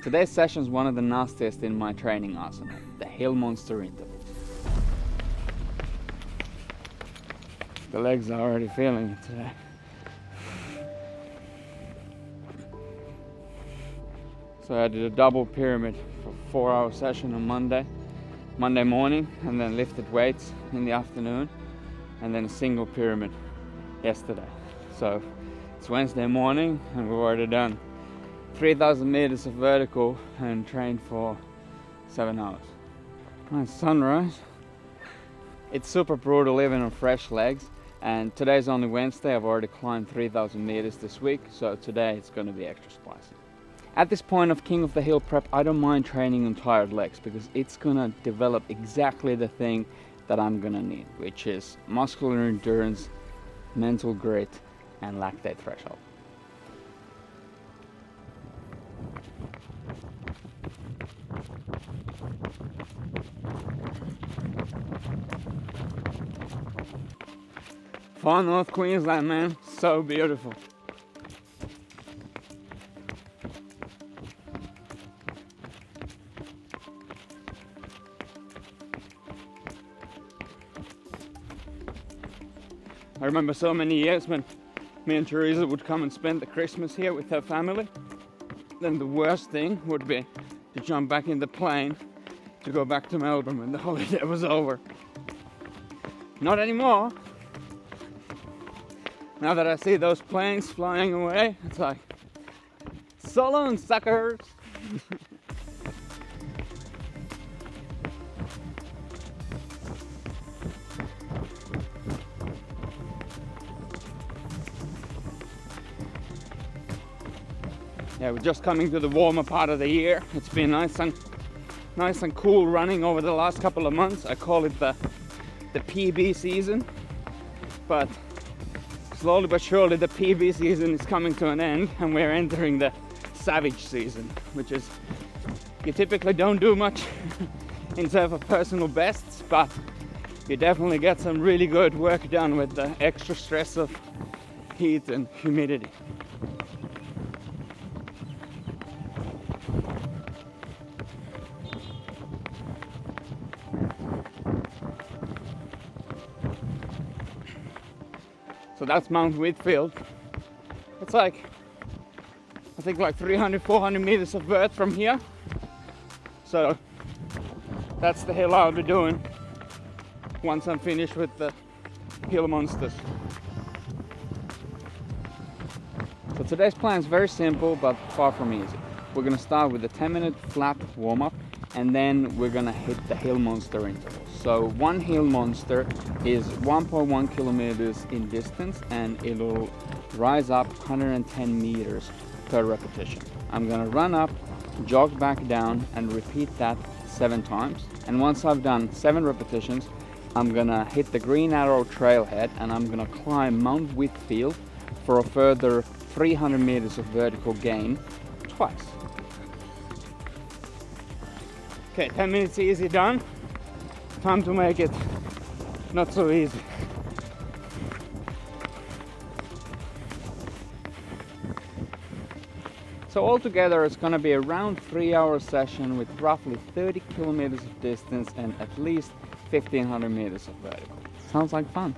Today's session is one of the nastiest in my training arsenal, the hill monster interval. The legs are already feeling it today. So I did a double pyramid for 4-hour session on Monday morning, and then lifted weights in the afternoon, and then a single pyramid yesterday. So it's Wednesday morning and we've already done 3,000 meters of vertical and trained for 7 hours. Nice sunrise. It's super brutal living on fresh legs, and today's only Wednesday. I've already climbed 3,000 meters this week, so today it's going to be extra spicy. At this point of King of the Hill prep, I don't mind training on tired legs because it's going to develop exactly the thing that I'm going to need, which is muscular endurance, mental grit, and lactate threshold. Far North Queensland, man, so beautiful. I remember so many years when me and Teresa would come and spend the Christmas here with her family. Then the worst thing would be to jump back in the plane to go back to Melbourne when the holiday was over. Not anymore. Now that I see those planes flying away, it's like, so long, suckers! Yeah, we're just coming to the warmer part of the year. It's been nice and cool running over the last couple of months. I call it the PB season, but slowly but surely the PB season is coming to an end and we're entering the savage season, which is, you typically don't do much in terms of personal bests, but you definitely get some really good work done with the extra stress of heat and humidity. So that's Mount Whitfield. It's like, I think like 300-400 meters of vert from here. So that's the hill I'll be doing once I'm finished with the hill monsters. So today's plan is very simple but far from easy. We're gonna start with a 10-minute flat warm-up, and then we're gonna hit the hill monster interval. So one hill monster is 1.1 kilometers in distance, and it'll rise up 110 meters per repetition. I'm gonna run up, jog back down, and repeat that 7 times. And once I've done 7 repetitions, I'm gonna hit the Green Arrow trailhead and I'm gonna climb Mount Whitfield for a further 300 meters of vertical gain twice. Okay, 10 minutes easy done. Time to make it not so easy. So altogether it's going to be around 3-hour session with roughly 30 kilometers of distance and at least 1,500 meters of vertical. Sounds like fun.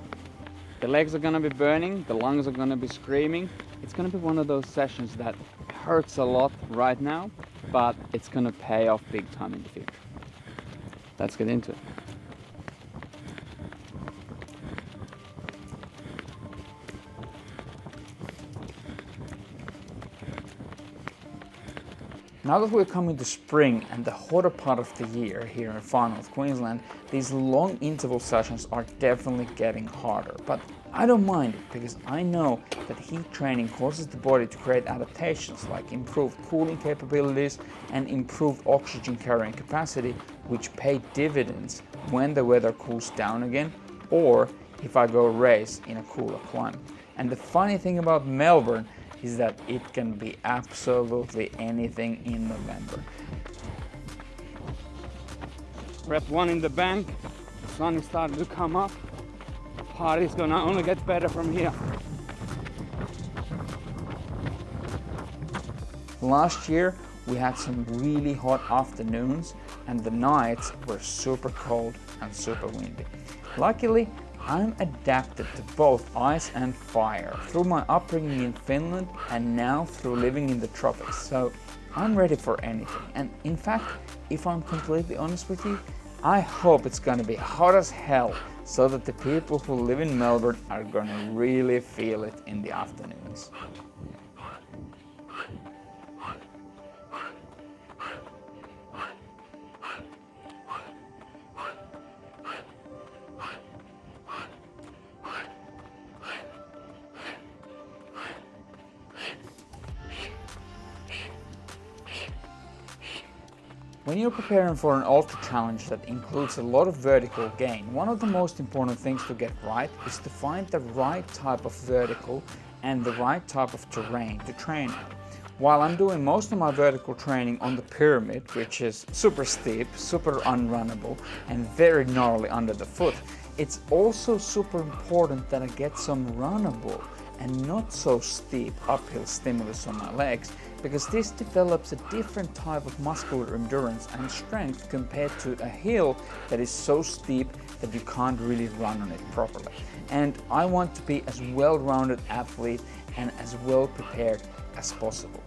The legs are going to be burning, the lungs are going to be screaming. It's going to be one of those sessions that hurts a lot right now, but it's going to pay off big time in the future. Let's get into it. Now that we're coming to spring and the hotter part of the year here in far north Queensland, these long interval sessions are definitely getting harder. But I don't mind it because I know that heat training causes the body to create adaptations like improved cooling capabilities and improved oxygen carrying capacity, which pay dividends when the weather cools down again, or if I go race in a cooler climate. And the funny thing about Melbourne is that it can be absolutely anything in November. Rep 1 in the bank, the sun is starting to come up. The party's gonna only get better from here. Last year, we had some really hot afternoons and the nights were super cold and super windy. Luckily, I'm adapted to both ice and fire through my upbringing in Finland and now through living in the tropics, so I'm ready for anything. And in fact, if I'm completely honest with you, I hope it's gonna be hot as hell so that the people who live in Melbourne are gonna really feel it in the afternoons. When you're preparing for an ultra challenge that includes a lot of vertical gain, one of the most important things to get right is to find the right type of vertical and the right type of terrain to train on. While I'm doing most of my vertical training on the pyramid, which is super steep, super unrunnable, and very gnarly under the foot, it's also super important that I get some runnable and not so steep uphill stimulus on my legs, because this develops a different type of muscular endurance and strength compared to a hill that is so steep that you can't really run on it properly. And I want to be as well-rounded athlete and as well prepared as possible.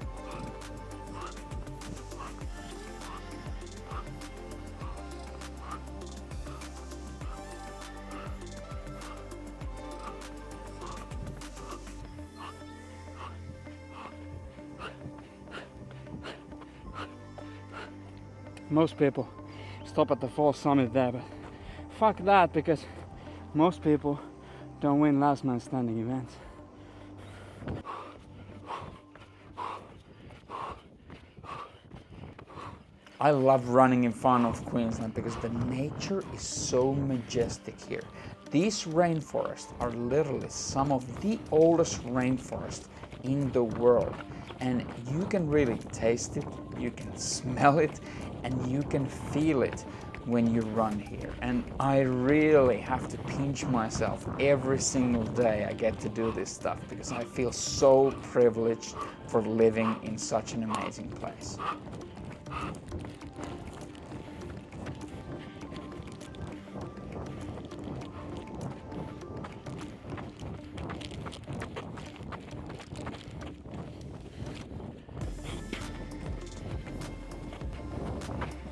Most people stop at the false summit there, but fuck that, because most people don't win last man standing events. I love running in far north Queensland because the nature is so majestic here. These rainforests are literally some of the oldest rainforests in the world, and you can really taste it, you can smell it, and you can feel it when you run here. And I really have to pinch myself every single day I get to do this stuff, because I feel so privileged for living in such an amazing place.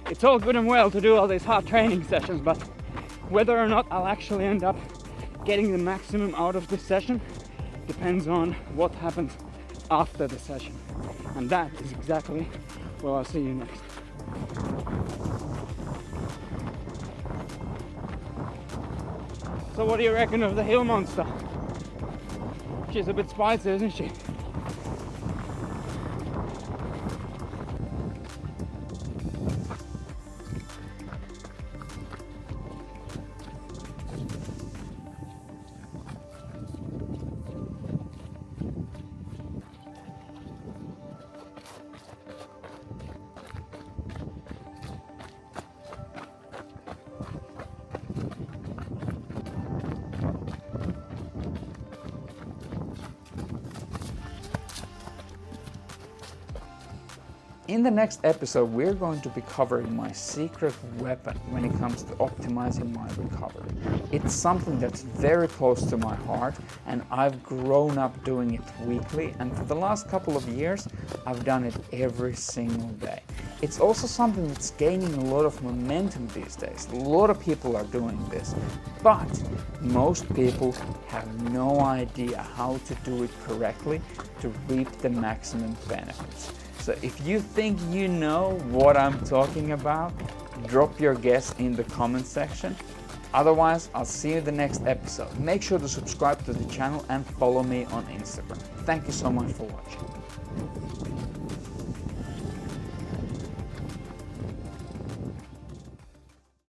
It's all good and well to do all these hard training sessions, but whether or not I'll actually end up getting the maximum out of this session depends on what happens after the session. And that is exactly where I'll see you next. So what do you reckon of the hill monster? She's a bit spicy, isn't she? In the next episode, we're going to be covering my secret weapon when it comes to optimizing my recovery. It's something that's very close to my heart, and I've grown up doing it weekly, and for the last couple of years, I've done it every single day. It's also something that's gaining a lot of momentum these days. A lot of people are doing this, but most people have no idea how to do it correctly to reap the maximum benefits. So if you think you know what I'm talking about, drop your guess in the comment section. Otherwise, I'll see you in the next episode. Make sure to subscribe to the channel and follow me on Instagram. Thank you so much for watching.